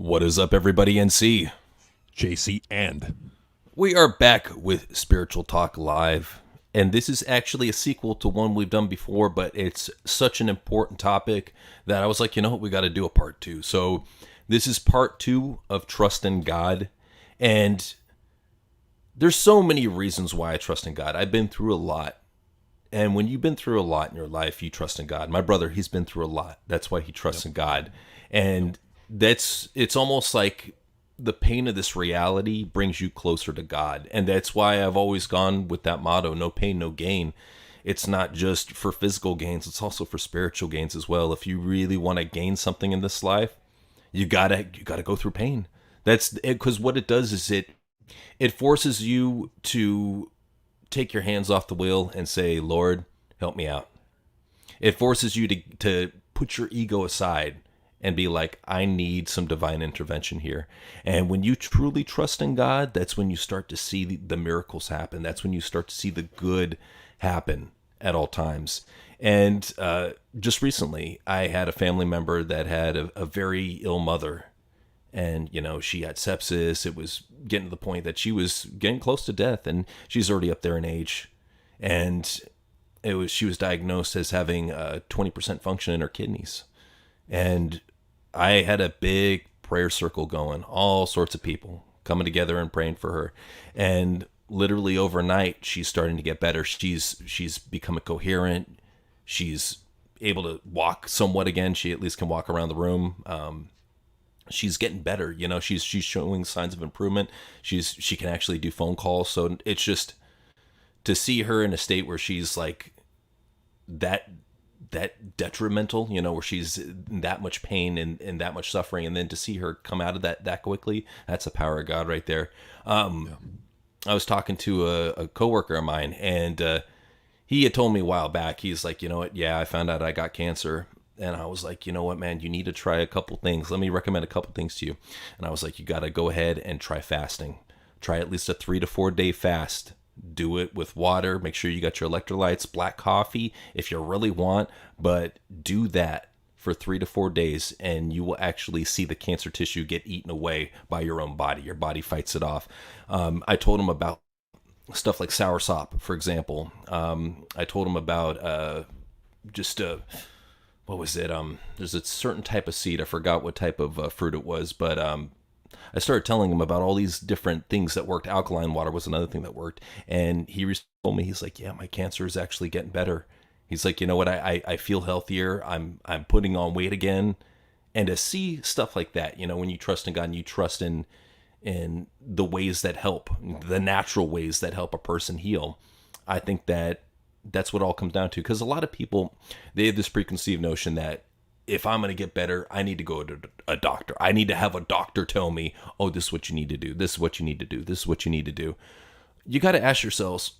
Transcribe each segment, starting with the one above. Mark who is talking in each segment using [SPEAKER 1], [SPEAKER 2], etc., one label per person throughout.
[SPEAKER 1] What is up, everybody, NC?
[SPEAKER 2] JC and
[SPEAKER 1] We are back with Spiritual Talk Live, and this is actually a sequel to one we've done before, but it's such an important topic that I was like, you know what, we got to do a part two. So this is part two of Trust in God, and there's so many reasons why I trust in God. I've been through a lot, and when you've been through a lot in your life, you trust in God. My brother, he's been through a lot. That's why he trusts in God, and it's almost like the pain of this reality brings you closer to God. And that's why I've always gone with that motto, no pain, no gain. It's not just for physical gains, it's also for spiritual gains as well. If you really want to gain something in this life, you gotta go through pain. That's because what it does is it forces you to take your hands off the wheel and say, Lord, help me out. It forces you to put your ego aside and be like, I need some divine intervention here. And when you truly trust in God, that's when you start to see the miracles happen. That's when you start to see the good happen at all times. And just recently, I had a family member that had a very ill mother. And, you know, she had sepsis. It was getting to the point that she was getting close to death, and she's already up there in age. And she was diagnosed as having 20% function in her kidneys. And I had a big prayer circle going, all sorts of people coming together and praying for her. And literally overnight, she's starting to get better. She's becoming coherent. She's able to walk somewhat again. She at least can walk around the room. She's getting better. You know, she's showing signs of improvement. She can actually do phone calls. So it's just to see her in a state where she's like that detrimental, you know, where she's in that much pain and that much suffering, and then to see her come out of that quickly, that's the power of God right there. I was talking to a coworker of mine, and he had told me a while back, he's like, you know what, yeah, I found out I got cancer. And I was like, you know what, man, you need to try a couple things. Let me recommend a couple things to you. And I was like, you got to go ahead and try fasting. Try at least a 3 to 4 day fast. Do it with water. Make sure you got your electrolytes, black coffee if you really want, but do that for 3 to 4 days, and you will actually see the cancer tissue get eaten away by your own body. Your body fights it off. I told him about stuff like soursop, for example. I told him about just what was it? There's a certain type of seed. I forgot what type of fruit it was, but I started telling him about all these different things that worked. Alkaline water was another thing that worked. And he told me, he's like, yeah, my cancer is actually getting better. He's like, you know what? I feel healthier. I'm putting on weight again. And to see stuff like that, you know, when you trust in God and you trust in the ways that help, the natural ways that help a person heal, I think that's what it all comes down to. Because a lot of people, they have this preconceived notion that if I'm going to get better, I need to go to a doctor. I need to have a doctor tell me, oh, this is what you need to do. This is what you need to do. This is what you need to do. You got to ask yourselves,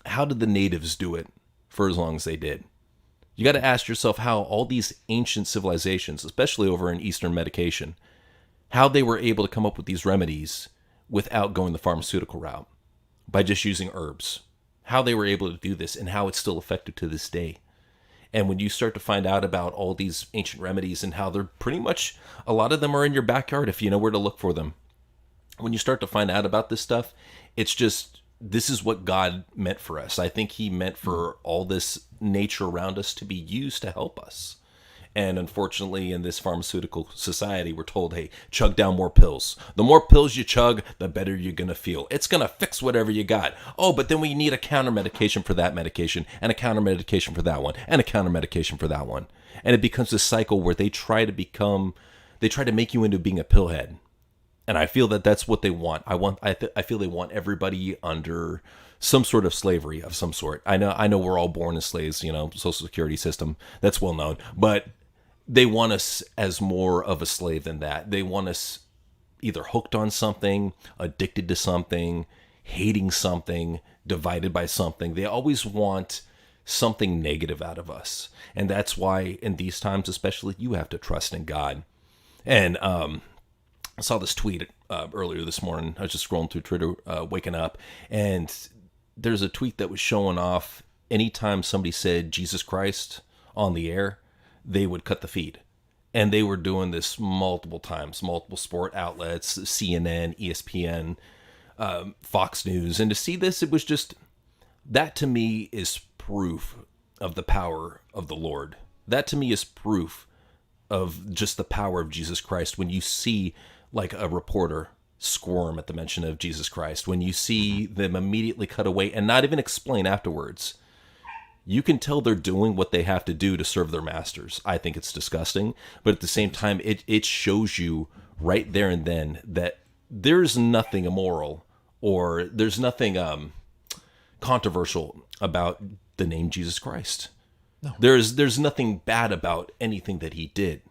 [SPEAKER 1] how did the natives do it for as long as they did? You got to ask yourself how all these ancient civilizations, especially over in Eastern medication, how they were able to come up with these remedies without going the pharmaceutical route, by just using herbs. How they were able to do this and how it's still effective to this day. And when you start to find out about all these ancient remedies and how they're pretty much, a lot of them are in your backyard if you know where to look for them. When you start to find out about this stuff, it's just, this is what God meant for us. I think he meant for all this nature around us to be used to help us. And unfortunately, in this pharmaceutical society, we're told, hey, chug down more pills. The more pills you chug, the better you're going to feel. It's going to fix whatever you got. Oh, but then we need a counter medication for that medication, and a counter medication for that one, and a counter medication for that one. And it becomes this cycle where they try to make you into being a pillhead. And I feel that that's what they want. I feel they want everybody under some sort of slavery of some sort. I know we're all born as slaves, you know, Social Security system, that's well known. But they want us as more of a slave than that. They want us either hooked on something, addicted to something, hating something, divided by something. They always want something negative out of us. And that's why in these times especially, you have to trust in God. And I saw this tweet earlier this morning. I was just scrolling through Twitter, waking up, and there's a tweet that was showing off anytime somebody said Jesus Christ on the air, they would cut the feed. And they were doing this multiple times, multiple sport outlets, CNN, ESPN, Fox News. And to see this, it was just, that to me is proof of the power of the Lord. That to me is proof of just the power of Jesus Christ. When you see like a reporter squirm at the mention of Jesus Christ, when you see them immediately cut away and not even explain afterwards, you can tell they're doing what they have to do to serve their masters. I think it's disgusting, but at the same time, it shows you right there and then that there's nothing immoral or there's nothing controversial about the name Jesus Christ. No. There's nothing bad about anything that he did.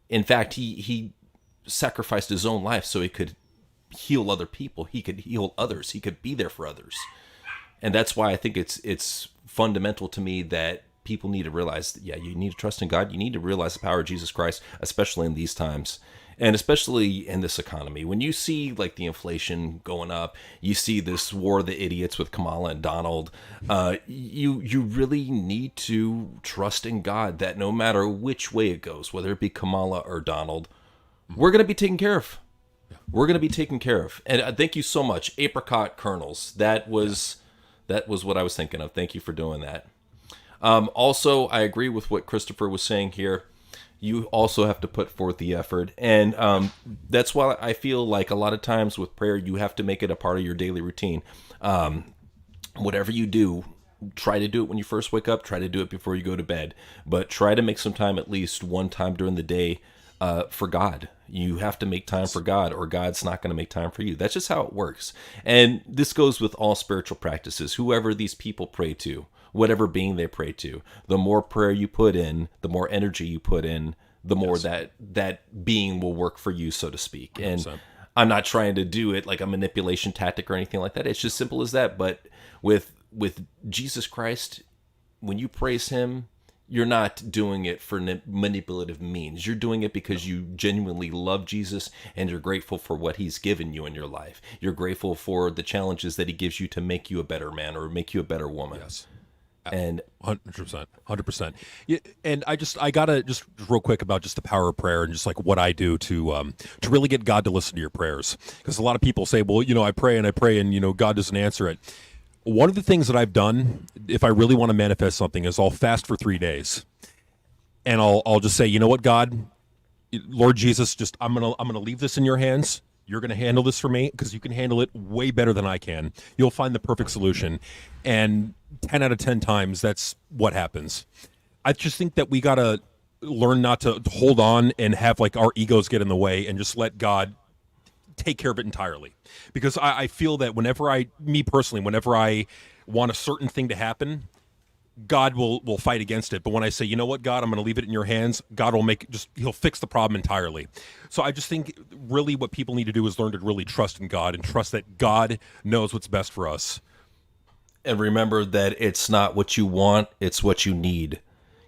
[SPEAKER 1] In fact, he sacrificed his own life so he could heal other people. He could heal others. He could be there for others. And that's why I think it's fundamental to me that people need to realize that, yeah, you need to trust in God. You need to realize the power of Jesus Christ, especially in these times. And especially in this economy, when you see like the inflation going up, you see this war of the idiots with Kamala and Donald, you really need to trust in God that no matter which way it goes, whether it be Kamala or Donald, we're going to be taken care of. We're going to be taken care of. And thank you so much, Apricot Kernels. That was what I was thinking of. Thank you for doing that. Also, I agree with what Christopher was saying here. You also have to put forth the effort. And that's why I feel like a lot of times with prayer, you have to make it a part of your daily routine. Whatever you do, try to do it when you first wake up. Try to do it before you go to bed. But try to make some time, at least one time during the day, for God. You have to make time for God, or God's not going to make time for you. That's just how it works. And this goes with all spiritual practices. Whoever these people pray to, whatever being they pray to, the more prayer you put in, the more energy you put in, the more that being will work for you, so to speak. 100%. And I'm not trying to do it like a manipulation tactic or anything like that. It's just simple as that. But with Jesus Christ, when you praise him, you're not doing it for manipulative means. You're doing it because you genuinely love Jesus and you're grateful for what he's given you in your life. You're grateful for the challenges that he gives you to make you a better man or make you a better woman.
[SPEAKER 2] Yes.
[SPEAKER 1] And
[SPEAKER 2] 100%. Yeah, and I gotta just real quick about just the power of prayer and just like what I do to really get God to listen to your prayers, because a lot of people say, well, I pray and God doesn't answer it. One of the things that I've done, if I really want to manifest something, is I'll fast for 3 days, and I'll just say, you know what, God, Lord Jesus, just I'm gonna leave this in your hands. You're going to handle this for me because you can handle it way better than I can. You'll find the perfect solution. And 10 out of 10 times, that's what happens. I just think that we got to learn not to hold on and have like our egos get in the way and just let God take care of it entirely. Because I feel that whenever I want a certain thing to happen, God will fight against it. But when I say, you know what, God, I'm going to leave it in your hands, God will he'll fix the problem entirely. So I just think really what people need to do is learn to really trust in God and trust that God knows what's best for us.
[SPEAKER 1] And remember that it's not what you want, it's what you need.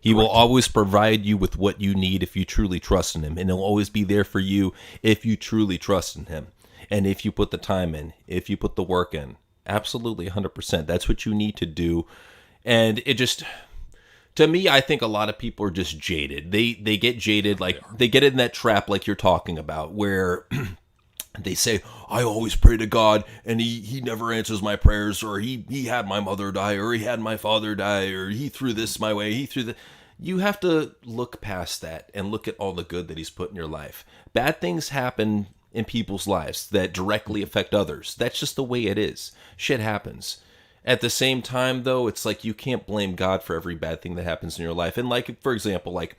[SPEAKER 1] He will always provide you with what you need if you truly trust in him. And he'll always be there for you if you truly trust in him. And if you put the time in, if you put the work in. Absolutely, 100%. That's what you need to do. And it just, to me, I think a lot of people are just jaded. They get jaded, like they get in that trap like you're talking about, where they say, I always pray to God and he never answers my prayers, or he had my mother die, or he had my father die, or he threw this my way, he threw that. You have to look past that and look at all the good that he's put in your life. Bad things happen in people's lives that directly affect others. That's just the way it is. Shit happens. At the same time, though, it's like you can't blame God for every bad thing that happens in your life. And like, for example, like,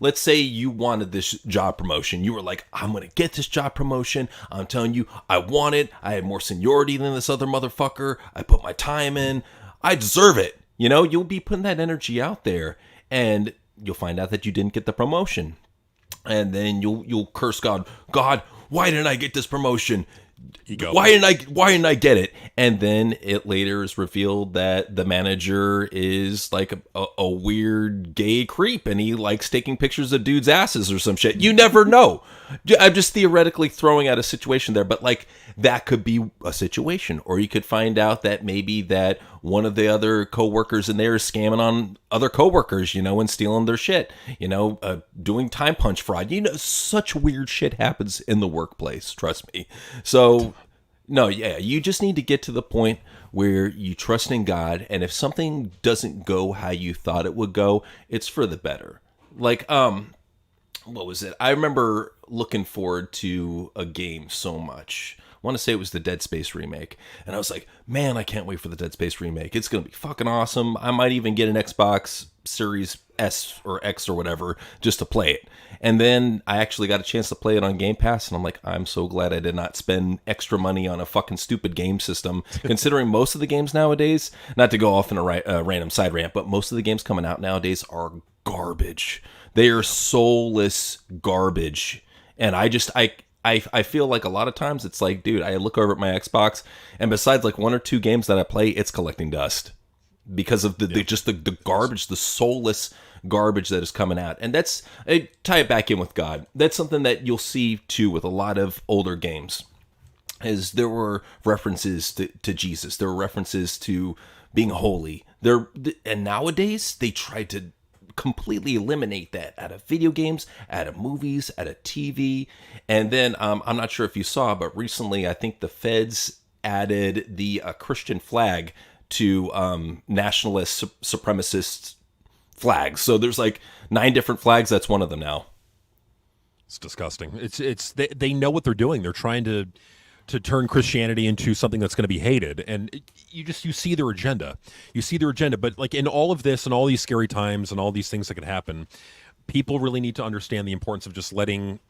[SPEAKER 1] let's say you wanted this job promotion. You were like, I'm going to get this job promotion. I'm telling you, I want it. I have more seniority than this other motherfucker. I put my time in. I deserve it. You'll be putting that energy out there, and you'll find out that you didn't get the promotion. And then you'll curse God. God, why didn't I get this promotion?
[SPEAKER 2] Ego.
[SPEAKER 1] Why didn't I get it? And then it later is revealed that the manager is like a weird gay creep and he likes taking pictures of dudes' asses or some shit. You never know. I'm just theoretically throwing out a situation there, but like that could be a situation, or you could find out that maybe that one of the other coworkers in there is scamming on other coworkers, and stealing their shit, doing time punch fraud. Such weird shit happens in the workplace. Trust me. So, no, yeah, you just need to get to the point where you trust in God, and if something doesn't go how you thought it would go, it's for the better. Like, what was it? I remember looking forward to a game so much. I want to say it was the Dead Space remake. And I was like, man, I can't wait for the Dead Space remake. It's going to be fucking awesome. I might even get an Xbox Series S or X or whatever just to play it. And then I actually got a chance to play it on Game Pass. And I'm like, I'm so glad I did not spend extra money on a fucking stupid game system. Considering most of the games nowadays, not to go off in a random side rant, but most of the games coming out nowadays are garbage. They are soulless garbage. And I feel like a lot of times it's like, dude, I look over at my Xbox, and besides like one or two games that I play, it's collecting dust because of the garbage, the soulless garbage that is coming out. And tie it back in with God. That's something that you'll see too with a lot of older games, is there were references to Jesus. There were references to being holy. And nowadays they try to completely eliminate that out of video games, out of movies, out of TV. And then I'm not sure if you saw, but recently I think the feds added the Christian flag to nationalist supremacist flags. So there's like 9 different flags. That's one of them now.
[SPEAKER 2] It's disgusting. They know what they're doing. They're trying to turn Christianity into something that's going to be hated, and you see their agenda. You see their agenda, but like in all of this and all these scary times and all these things that could happen, people really need to understand the importance of just letting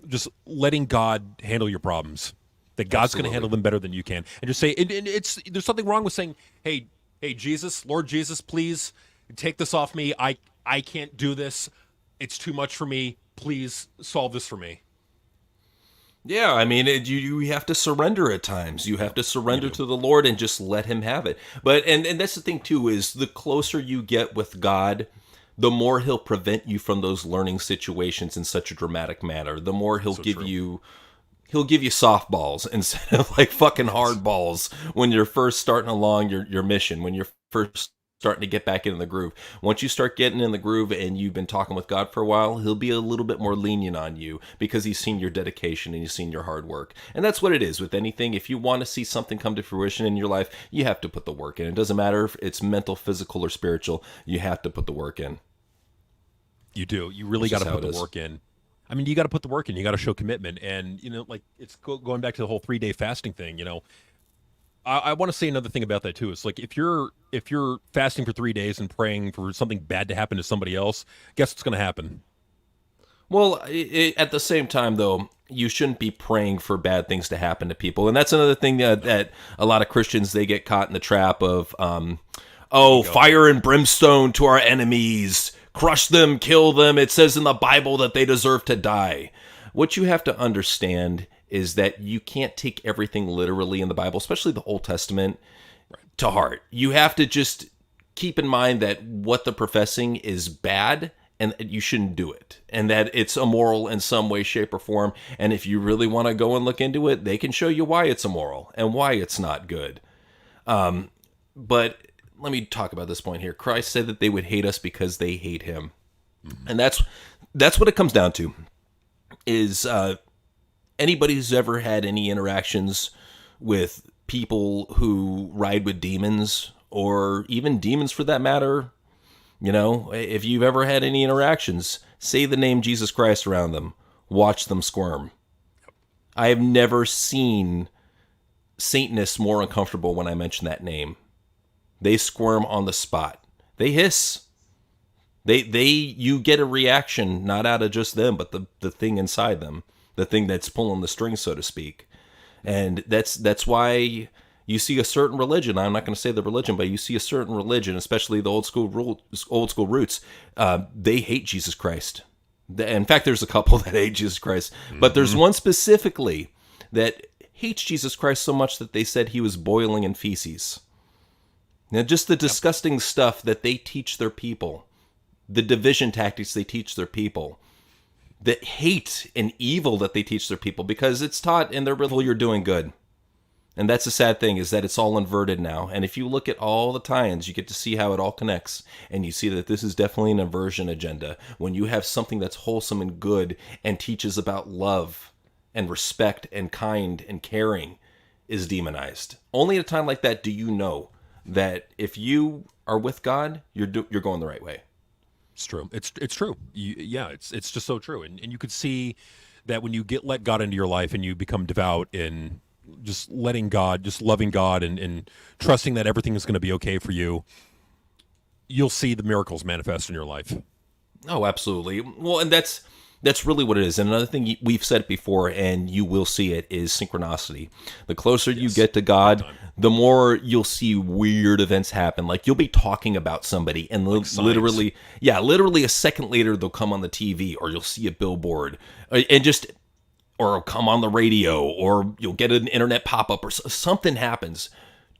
[SPEAKER 2] God handle your problems. That God's going to handle them better than you can, and just say there's something wrong with saying, hey Jesus, Lord Jesus, please take this off me. I can't do this. It's too much for me. Please solve this for me.
[SPEAKER 1] Yeah, I mean, you have to surrender at times. You have to surrender to the Lord and just let him have it. But and that's the thing too, is the closer you get with God, the more he'll prevent you from those learning situations in such a dramatic manner. The more he'll give you softballs instead of like fucking hard balls when you're first starting along your mission, when you're first starting to get back into the groove. Once you start getting in the groove and you've been talking with God for a while, he'll be a little bit more lenient on you because he's seen your dedication and he's seen your hard work. And that's what it is with anything. If you want to see something come to fruition in your life, you have to put the work in. It doesn't matter if it's mental, physical, or spiritual. You have to put the work in. You do. You really got to put the work in. I mean, you got to put the work in. You got to show commitment. And, like it's going back to the whole 3-day fasting thing, I want to say another thing about that too. It's like if you're fasting for 3 days and praying for something bad to happen to somebody else, guess what's going to happen? Well, at the same time, though, you shouldn't be praying for bad things to happen to people, and that's another thing that a lot of Christians, they get caught in the trap of, fire and brimstone to our enemies, crush them, kill them. It says in the Bible that they deserve to die. What you have to understand is that you can't take everything literally in the Bible, especially the Old Testament, to heart. You have to just keep in mind that what they're professing is bad and you shouldn't do it, and that it's immoral in some way, shape, or form. And if you really want to go and look into it, they can show you why it's immoral and why it's not good. But let me talk about this point here. Christ said that they would hate us because they hate him. Mm-hmm. And that's what it comes down to, is anybody who's ever had any interactions with people who ride with demons, or even demons for that matter, if you've ever had any interactions, say the name Jesus Christ around them, watch them squirm. I have never seen Satanists more uncomfortable when I mention that name. They squirm on the spot. They hiss. You get a reaction, not out of just them, but the thing inside them. The thing that's pulling the strings, so to speak. And that's why you see a certain religion. I'm not going to say the religion, but you see a certain religion, especially the old school roots. They hate Jesus Christ. In fact, there's a couple that hate Jesus Christ, but there's one specifically that hates Jesus Christ so much that they said he was boiling in feces. Now, just the disgusting stuff that they teach their people, the division tactics they teach their people. the hate and evil that they teach their people, because it's taught in their religion you're doing good. And that's the sad thing, is that it's all inverted now. And if you look at all the tie-ins, you get to see how it all connects. And you see that this is definitely an inversion agenda. When you have something that's wholesome and good and teaches about love and respect and kind and caring is demonized. Only at a time like that do you know that if you are with God, you're going the right way.
[SPEAKER 2] It's true. It's true. It's just so true. And you could see that when you let God into your life and you become devout in just letting God, just loving God and trusting that everything is going to be okay for you, you'll see the miracles manifest in your life.
[SPEAKER 1] Oh, absolutely. Well, and that's really what it is. And another thing we've said before, and you will see it, is synchronicity. The closer you get to God, the more you'll see weird events happen. Like you'll be talking about somebody, and literally a second later they'll come on the TV, or you'll see a billboard, or come on the radio, or you'll get an internet pop-up, or something happens.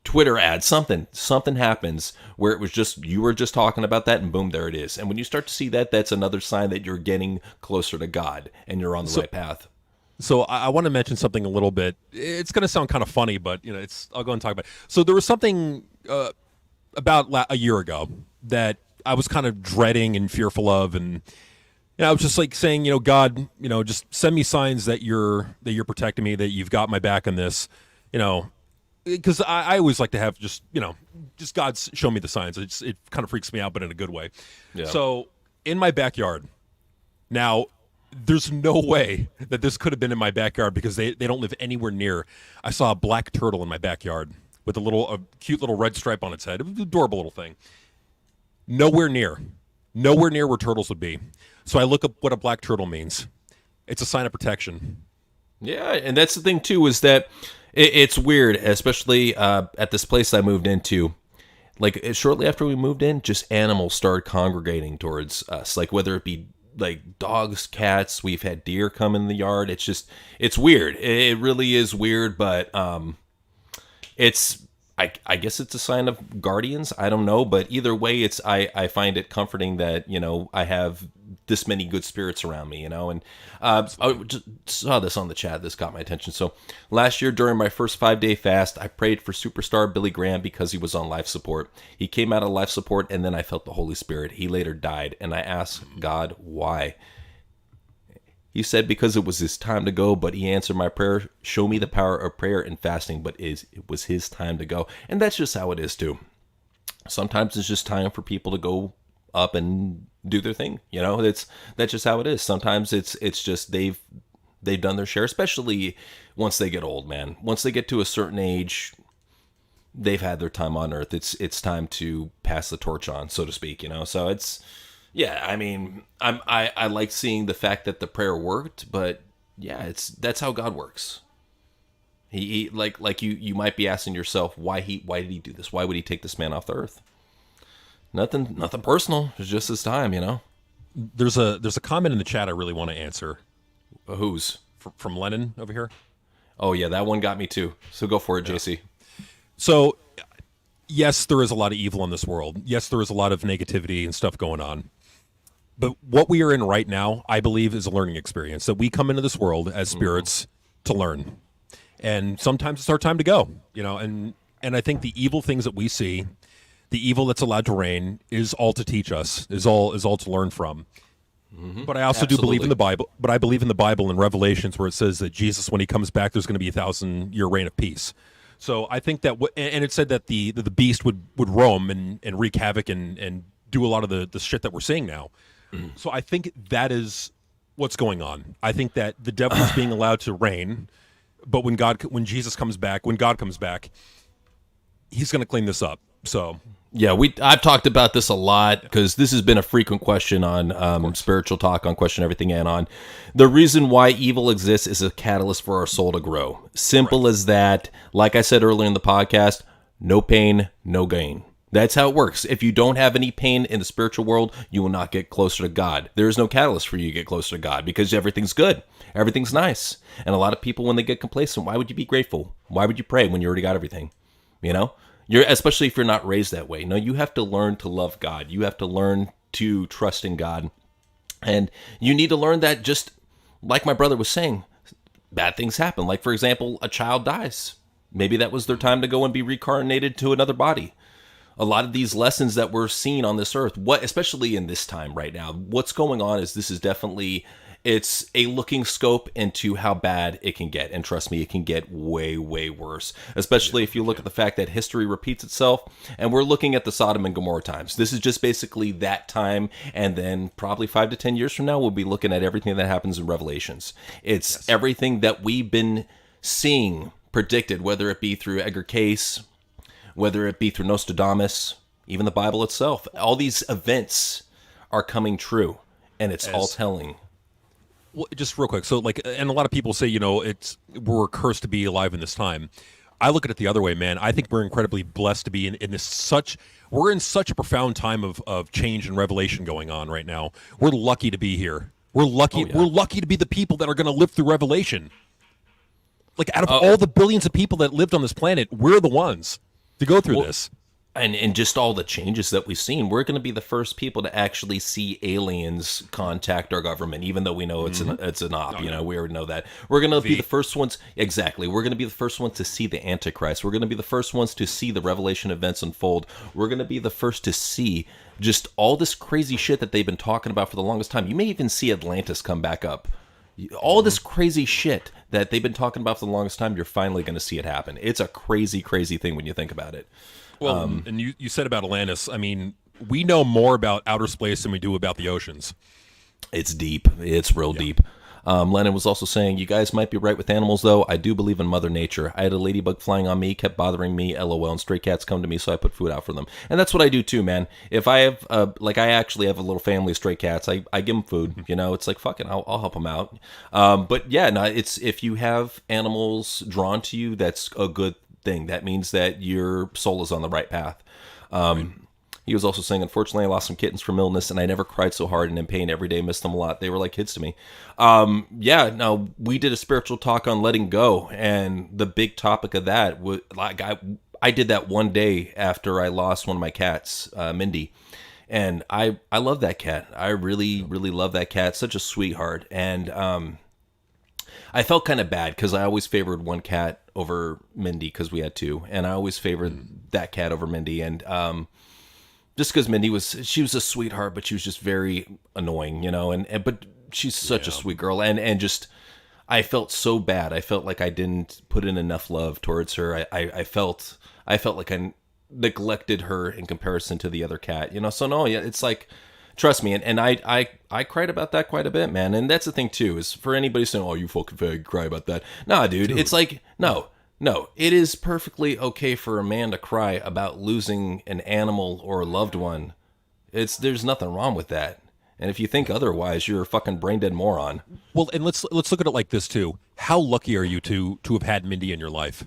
[SPEAKER 1] Twitter ad, something happens where it was just, you were just talking about that, and boom, there it is. And when you start to see that, that's another sign that you're getting closer to God and you're on the right path.
[SPEAKER 2] So I want to mention something a little bit. It's going to sound kind of funny, but I'll go and talk about it. So there was something about a year ago that I was kind of dreading and fearful of, and I was just like saying, God, just send me signs that you're protecting me, that you've got my back on this, because I always like to have just God show me the signs. It kind of freaks me out, but in a good way. Yeah. So in my backyard, now there's no way that this could have been in my backyard because they don't live anywhere near. I saw a black turtle in my backyard with a cute little red stripe on its head. It was an adorable little thing. Nowhere near where turtles would be. So I look up what a black turtle means. It's a sign of protection.
[SPEAKER 1] Yeah, and that's the thing too, is that it's weird, especially at this place I moved into. Like shortly after we moved in, just animals started congregating towards us. Like whether it be like dogs, cats, we've had deer come in the yard. It's weird. It really is weird, but I guess it's a sign of guardians. I don't know, but either way, I find it comforting that I have this many good spirits around me, and I just saw this on the chat. This got my attention. So last year during my first 5-day fast, I prayed for superstar Billy Graham because he was on life support. He came out of life support, and then I felt the Holy Spirit. He later died, and I asked God why. He said because it was his time to go, but he answered my prayer. Show me the power of prayer and fasting, but it was his time to go. And that's just how it is too. Sometimes it's just time for people to go up and do their thing. That's just how it is. Sometimes it's just they've done their share, especially once they get old, man. Once they get to a certain age, they've had their time on earth. It's time to pass the torch on, so to speak, So it's, yeah, I mean, I like seeing the fact that the prayer worked, but yeah, that's how God works. He like you might be asking yourself why did he do this? Why would he take this man off the earth? Nothing personal. It's just his time,
[SPEAKER 2] There's a comment in the chat I really want to answer.
[SPEAKER 1] Whose?
[SPEAKER 2] From Lennon over here.
[SPEAKER 1] Oh yeah, that one got me too. So go for it, yeah. JC.
[SPEAKER 2] So yes, there is a lot of evil in this world. Yes, there is a lot of negativity and stuff going on. But what we are in right now, I believe, is a learning experience. That we come into this world as spirits to learn. And sometimes it's our time to go, and I think the evil things that we see, the evil that's allowed to reign, is all to teach us, is all to learn from. Mm-hmm. But I also do believe in the Bible. But I believe in the Bible and Revelations, where it says that Jesus, when he comes back, there's going to be a 1,000-year reign of peace. So I think that, and it said that the beast would roam and wreak havoc and do a lot of the shit that we're seeing now. Mm-hmm. So I think that is what's going on. I think that the devil is being allowed to reign, but when God comes back, he's going to clean this up. So.
[SPEAKER 1] Yeah, I've talked about this a lot because this has been a frequent question on Spiritual Talk, on Question Everything, and on the reason why evil exists is a catalyst for our soul to grow. Simple as that. Like I said earlier in the podcast, no pain, no gain. That's how it works. If you don't have any pain in the spiritual world, you will not get closer to God. There is no catalyst for you to get closer to God because everything's good. Everything's nice. And a lot of people, when they get complacent, why would you be grateful? Why would you pray when you already got everything? Especially if you're not raised that way. No, you have to learn to love God. You have to learn to trust in God. And you need to learn that, just like my brother was saying, bad things happen. Like, for example, a child dies. Maybe that was their time to go and be reincarnated to another body. A lot of these lessons that we're seeing on this earth, especially in this time right now, what's going on is this is definitely, it's a looking scope into how bad it can get. And trust me, it can get way, way worse, especially if you look at the fact that history repeats itself. And we're looking at the Sodom and Gomorrah times. This is just basically that time. And then probably 5 to 10 years from now, we'll be looking at everything that happens in Revelations. It's everything that we've been seeing predicted, whether it be through Edgar Cayce, whether it be through Nostradamus, even the Bible itself. All these events are coming true, and it's all telling.
[SPEAKER 2] Well, just real quick. So, like, and a lot of people say, we're cursed to be alive in this time. I look at it the other way, man. I think we're incredibly blessed to be in this we're in such a profound time of change and revelation going on right now. We're lucky to be here. We're lucky. We're lucky to be the people that are going to live through revelation. Like, out of all the billions of people that lived on this planet, we're the ones to go through this.
[SPEAKER 1] And just all the changes that we've seen, we're going to be the first people to actually see aliens contact our government, even though we know it's an op. We already know that. We're going to be the first ones. Exactly. We're going to be the first ones to see the Antichrist. We're going to be the first ones to see the Revelation events unfold. We're going to be the first to see just all this crazy shit that they've been talking about for the longest time. You may even see Atlantis come back up. All this crazy shit that they've been talking about for the longest time, you're finally going to see it happen. It's a crazy, crazy thing when you think about it.
[SPEAKER 2] Well, and you said about Atlantis, I mean, we know more about outer space than we do about the oceans.
[SPEAKER 1] It's deep. It's real deep. Lennon was also saying, you guys might be right with animals, though. I do believe in Mother Nature. I had a ladybug flying on me, kept bothering me, LOL, and stray cats come to me, so I put food out for them. And that's what I do, too, man. If I have, I actually have a little family of stray cats, I give them food. It's like, fuck it, I'll help them out. But yeah, no, it's, if you have animals drawn to you, that's a good thing. That means that your soul is on the right path. He was also saying, unfortunately, I lost some kittens from illness, and I never cried so hard and in pain every day. Missed them a lot. They were like kids to me. We did a spiritual talk on letting go, and the big topic of that was, like, I did that one day after I lost one of my cats, Mindy, and I love that cat. I really, really love that cat. Such a sweetheart, and I felt kind of bad because I always favored one cat over Mindy because we had two, and I always favored that cat over Mindy, and just because Mindy was a sweetheart, but she was just very annoying, but she's such a sweet girl, and just I felt so bad. I felt like I didn't put in enough love towards her. I felt like I neglected her in comparison to the other cat, So no, yeah, it's like, trust me, and I cried about that quite a bit, man. And that's the thing too, is for anybody saying, "Oh, you fucking fag, cry about that." Nah, dude, it's like no, it is perfectly okay for a man to cry about losing an animal or a loved one. There's nothing wrong with that. And if you think otherwise, you're a fucking brain dead moron.
[SPEAKER 2] Well, and let's look at it like this too. How lucky are you to have had Mindy in your life?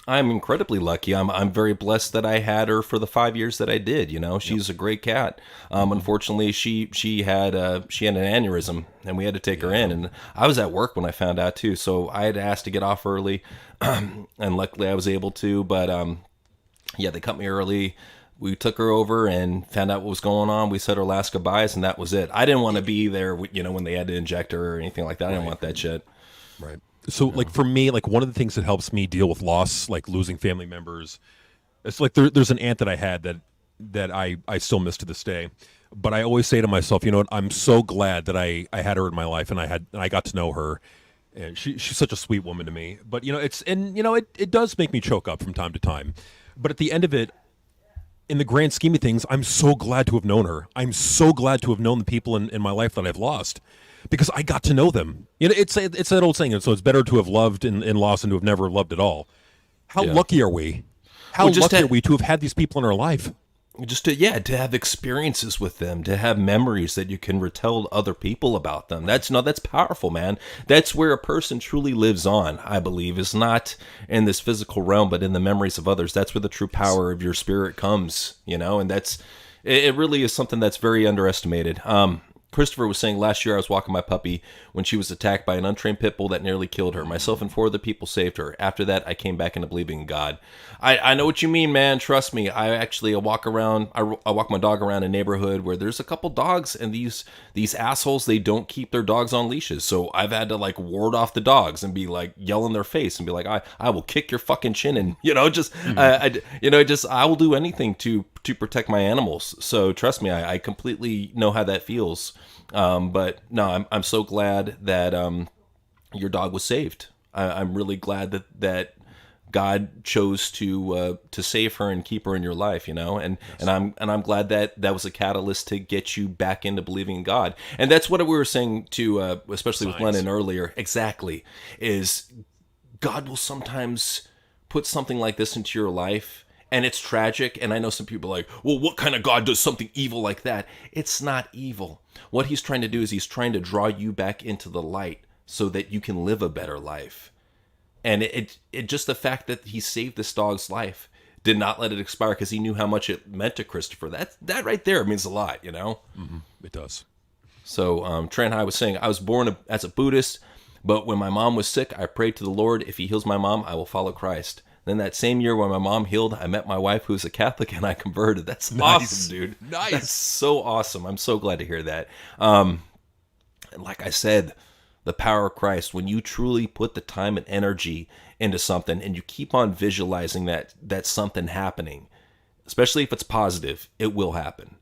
[SPEAKER 1] I'm incredibly lucky. I'm very blessed that I had her for the 5 years that I did. She's a great cat. Unfortunately, she had an aneurysm, and we had to take her in. And I was at work when I found out too, so I had asked to get off early, and luckily I was able to. But they cut me early. We took her over and found out what was going on. We said our last goodbyes, and that was it. I didn't want to be there, when they had to inject her or anything like that. I didn't want that shit.
[SPEAKER 2] Right. So, like, for me, like, one of the things that helps me deal with loss, like losing family members, it's like there's an aunt that I had that I still miss to this day. But I always say to myself, what? I'm so glad that I had her in my life, and I got to know her. And she's such a sweet woman to me. But, it does make me choke up from time to time. But at the end of it, in the grand scheme of things, I'm so glad to have known her. I'm so glad to have known the people in my life that I've lost, because I got to know them. It's that old saying. So it's better to have loved and lost than to have never loved at all. How lucky are we? How lucky are we to have had these people in our life?
[SPEAKER 1] Just to have experiences with them, to have memories that you can retell other people about them. That's powerful, man. That's where a person truly lives on, I believe, is not in this physical realm, but in the memories of others. That's where the true power of your spirit comes, and it really is something that's very underestimated. Christopher was saying, last year I was walking my puppy when she was attacked by an untrained pit bull that nearly killed her. Myself and 4 other people saved her. After that, I came back into believing in God. I know what you mean, man. Trust me. I walk around. I walk my dog around a neighborhood where there's a couple dogs, and these assholes, they don't keep their dogs on leashes. So I've had to like ward off the dogs and be like yell in their face and be like, I will kick your fucking chin, and I will do anything to protect my animals. So trust me, I completely know how that feels. But no, I'm so glad that your dog was saved. I'm really glad that God chose to save her and keep her in your life, and I'm glad that was a catalyst to get you back into believing in God. And that's what we were saying to especially with Lennon earlier. Exactly, is God will sometimes put something like this into your life. And it's tragic, and I know some people are like, well, what kind of God does something evil like that? It's not evil. What he's trying to do is he's trying to draw you back into the light so that you can live a better life. And it just the fact that he saved this dog's life, did not let it expire because he knew how much it meant to Christopher. That right there means a lot,
[SPEAKER 2] Mm-hmm. It does.
[SPEAKER 1] So Trent High was saying, I was born as a Buddhist, but when my mom was sick, I prayed to the Lord, if he heals my mom, I will follow Christ. Then that same year when my mom healed, I met my wife who's a Catholic and I converted. That's awesome, dude.
[SPEAKER 2] Nice.
[SPEAKER 1] That's so awesome. I'm so glad to hear that. And like I said, the power of Christ, when you truly put the time and energy into something and you keep on visualizing that something happening, especially if it's positive, it will happen.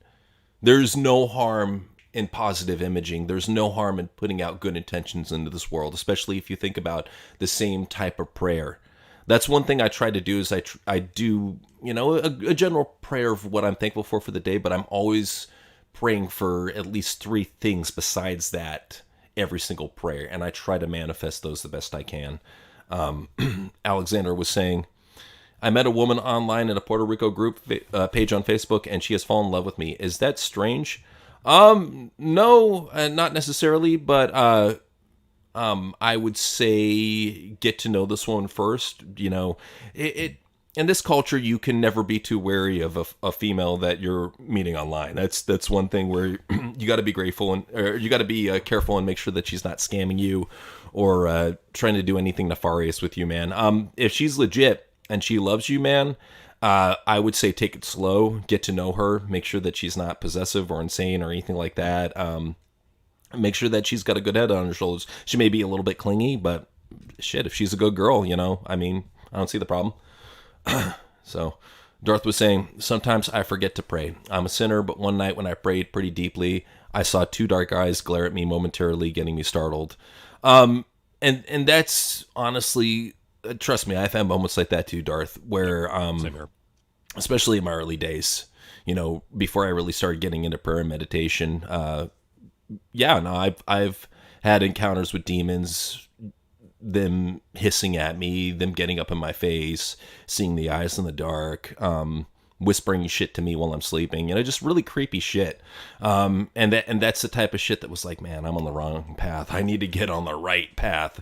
[SPEAKER 1] There's no harm in positive imaging. There's no harm in putting out good intentions into this world, especially if you think about the same type of prayer. That's one thing I try to do is I do, a general prayer of what I'm thankful for the day, but I'm always praying for at least 3 things besides that every single prayer, and I try to manifest those the best I can. Alexander was saying, I met a woman online in a Puerto Rico group page on Facebook, and she has fallen in love with me. Is that strange? No, not necessarily, but I would say get to know this one first. It in this culture, you can never be too wary of a female that you're meeting online. That's one thing where you got to be grateful or you got to be careful and make sure that she's not scamming you or trying to do anything nefarious with you, man. If she's legit and she loves you, man, I would say take it slow, get to know her, make sure that she's not possessive or insane or anything like that. Make sure that she's got a good head on her shoulders. She may be a little bit clingy, but shit, if she's a good girl, I don't see the problem. So Darth was saying, sometimes I forget to pray. I'm a sinner, but one night when I prayed pretty deeply, I saw 2 dark eyes glare at me momentarily, getting me startled. And that's honestly, trust me, I've had moments like that too, Darth, where,
[SPEAKER 2] Same here.
[SPEAKER 1] especially in my early days, before I really started getting into prayer and meditation, I've had encounters with demons, them hissing at me, them getting up in my face, seeing the eyes in the dark, whispering shit to me while I'm sleeping, just really creepy shit. And that's the type of shit that was like, man, I'm on the wrong path. I need to get on the right path.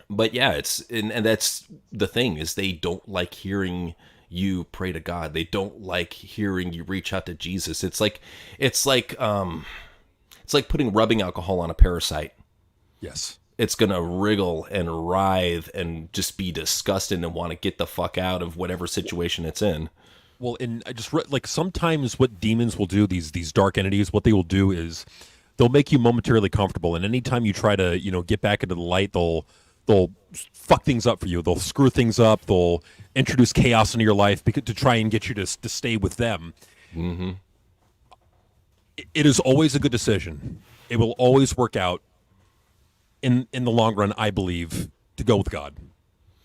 [SPEAKER 1] But yeah, and that's the thing, is they don't like hearing you pray to God. They don't like hearing you reach out to Jesus. It's like putting rubbing alcohol on a parasite.
[SPEAKER 2] Yes.
[SPEAKER 1] It's going to wriggle and writhe and just be disgusted and want to get the fuck out of whatever situation it's in.
[SPEAKER 2] Well, and I just like sometimes what demons will do, these dark entities, what they will do is they'll make you momentarily comfortable, and anytime you try to get back into the light, they'll fuck things up for you. They'll screw things up. They'll introduce chaos into your life to try and get you to stay with them.
[SPEAKER 1] Mm-hmm.
[SPEAKER 2] It is always a good decision. It will always work out in the long run, I believe, to go with God.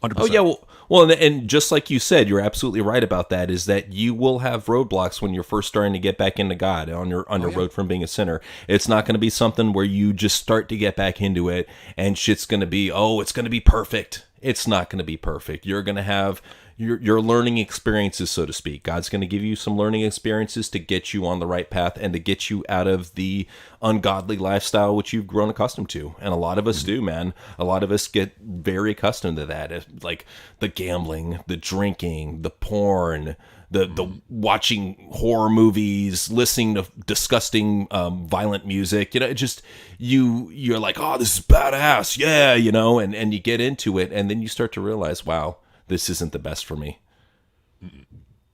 [SPEAKER 2] 100%.
[SPEAKER 1] Oh yeah, well, and just like you said, you're absolutely right about that. Is that you will have roadblocks when you're first starting to get back into God on your road from being a sinner. It's not going to be something where you just start to get back into it and shit's going to be it's going to be perfect. It's not going to be perfect. You're going to have your learning experiences, so to speak. God's going to give you some learning experiences to get you on the right path and to get you out of the ungodly lifestyle which you've grown accustomed to. And a lot of us do, man. A lot of us get very accustomed to that. Like the gambling, the drinking, the porn, the watching horror movies, listening to disgusting violent music. It just you're like, oh, this is badass, yeah, and you get into it, and then you start to realize, wow, this isn't the best for me.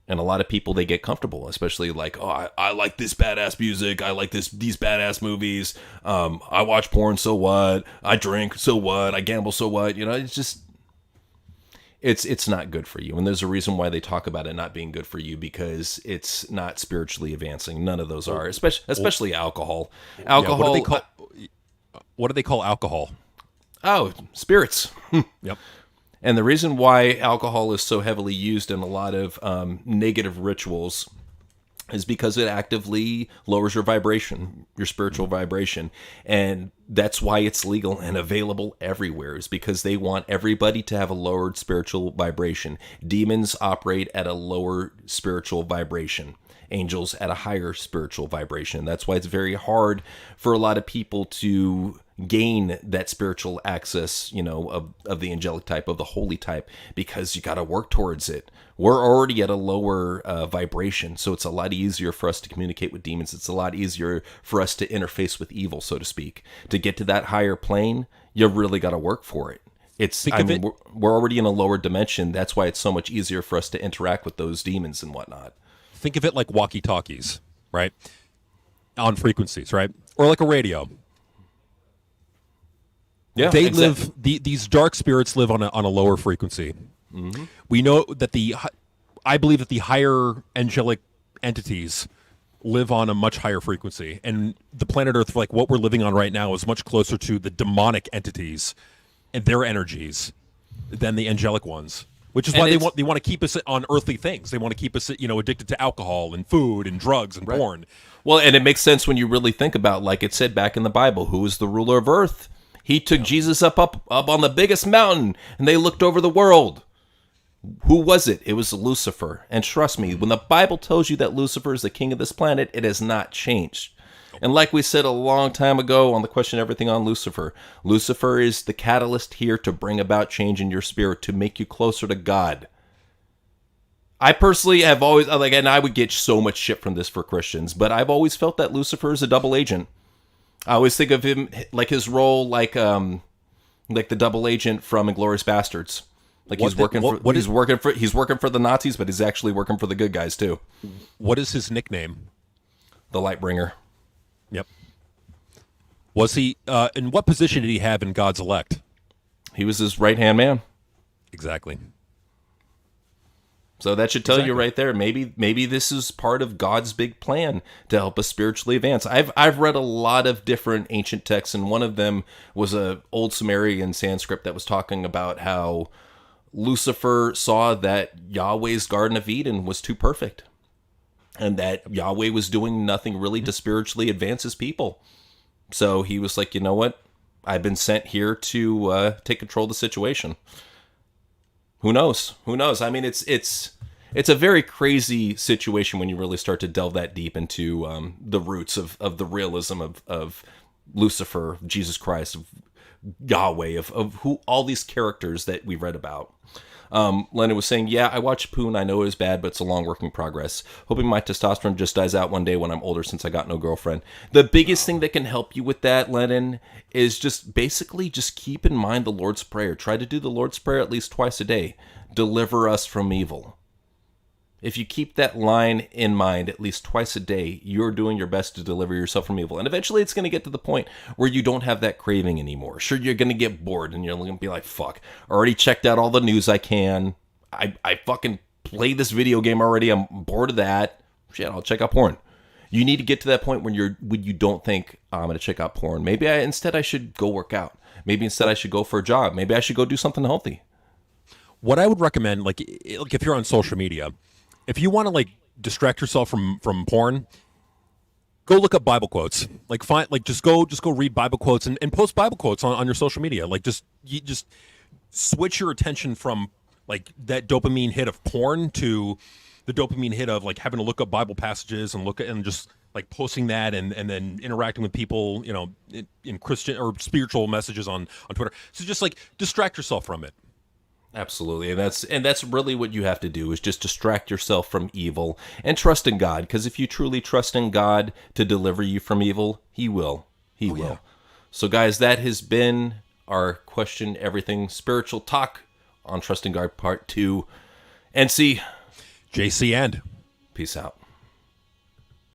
[SPEAKER 1] And a lot of people, they get comfortable, especially like, oh, I like this badass music. I like these badass movies. I watch porn, so what? I drink, so what? I gamble, so what? It's just, it's not good for you. And there's a reason why they talk about it not being good for you, because it's not spiritually advancing. None of those are, especially alcohol. Alcohol.
[SPEAKER 2] Yeah, what do they call alcohol?
[SPEAKER 1] Oh, spirits.
[SPEAKER 2] Yep.
[SPEAKER 1] And the reason why alcohol is so heavily used in a lot of negative rituals is because it actively lowers your vibration, your spiritual vibration. And that's why it's legal and available everywhere, is because they want everybody to have a lowered spiritual vibration. Demons operate at a lower spiritual vibration. Angels at a higher spiritual vibration. That's why it's very hard for a lot of people to gain that spiritual access, of the angelic type, of the holy type, because you got to work towards it. We're already at a lower vibration, so it's a lot easier for us to communicate with demons. It's a lot easier for us to interface with evil, so to speak. To get to that higher plane, you really got to work for it. We're already in a lower dimension. That's why it's so much easier for us to interact with those demons and whatnot.
[SPEAKER 2] Think of it like walkie-talkies, right? On frequencies, right? Or like a radio.
[SPEAKER 1] Yeah,
[SPEAKER 2] they live. These dark spirits live on a lower frequency. Mm-hmm. We know that I believe that the higher angelic entities live on a much higher frequency, and the planet Earth, like what we're living on right now, is much closer to the demonic entities and their energies than the angelic ones. Which is why they want to keep us on earthly things. They want to keep us, addicted to alcohol and food and drugs and porn.
[SPEAKER 1] Well, and it makes sense when you really think about, like it said back in the Bible, who is the ruler of earth? He took Jesus up on the biggest mountain, and they looked over the world. Who was it? It was Lucifer. And trust me, when the Bible tells you that Lucifer is the king of this planet, it has not changed. And like we said a long time ago on the question Everything on Lucifer, Lucifer is the catalyst here to bring about change in your spirit, to make you closer to God. I personally have always, and I would get so much shit from this for Christians, but I've always felt that Lucifer is a double agent. I always think of him, like his role, like the double agent from Inglourious Bastards. Like he's working for the Nazis, but he's actually working for the good guys too.
[SPEAKER 2] What is his nickname?
[SPEAKER 1] The Lightbringer.
[SPEAKER 2] Yep. Was he, in what position did he have in God's elect?
[SPEAKER 1] He was his right-hand man.
[SPEAKER 2] Exactly.
[SPEAKER 1] So that should tell you right there, maybe this is part of God's big plan to help us spiritually advance. I've read a lot of different ancient texts, and one of them was a old Sumerian Sanskrit that was talking about how Lucifer saw that Yahweh's Garden of Eden was too perfect, and that Yahweh was doing nothing really to spiritually advance his people. So he was like, you know what? I've been sent here to take control of the situation. Who knows? I mean, it's a very crazy situation when you really start to delve that deep into the roots of the realism of Lucifer, Jesus Christ, of Yahweh, of who all these characters that we read about. Leonard was saying, yeah, I watched Poon. I know it was bad, but it's a long work in progress. Hoping my testosterone just dies out one day when I'm older, since I got no girlfriend. The biggest thing that can help you with that, Lennon, is just keep in mind the Lord's Prayer. Try to do the Lord's Prayer at least twice a day. Deliver us from evil. If you keep that line in mind at least twice a day, you're doing your best to deliver yourself from evil. And eventually it's going to get to the point where you don't have that craving anymore. Sure, you're going to get bored and you're going to be like, fuck, I already checked out all the news I can. I fucking played this video game already. I'm bored of that. Shit, I'll check out porn. You need to get to that point when you don't think, oh, I'm going to check out porn. Maybe instead I should go work out. Maybe instead I should go for a jog. Maybe I should go do something healthy.
[SPEAKER 2] What I would recommend, like if you're on social media, if you want to distract yourself from porn, go look up Bible quotes. Just go read Bible quotes and post Bible quotes on your social media. You just switch your attention from that dopamine hit of porn to the dopamine hit of having to look up Bible passages and just posting that and then interacting with people, in Christian or spiritual messages on Twitter. So just distract yourself from it.
[SPEAKER 1] Absolutely. And that's really what you have to do, is just distract yourself from evil and trust in God, because if you truly trust in God to deliver you from evil, he will. He will.
[SPEAKER 2] yeah.
[SPEAKER 1] So guys, that has been our Question Everything Spiritual Talk on Trusting God Part 2. NC,
[SPEAKER 2] JC and
[SPEAKER 1] peace out.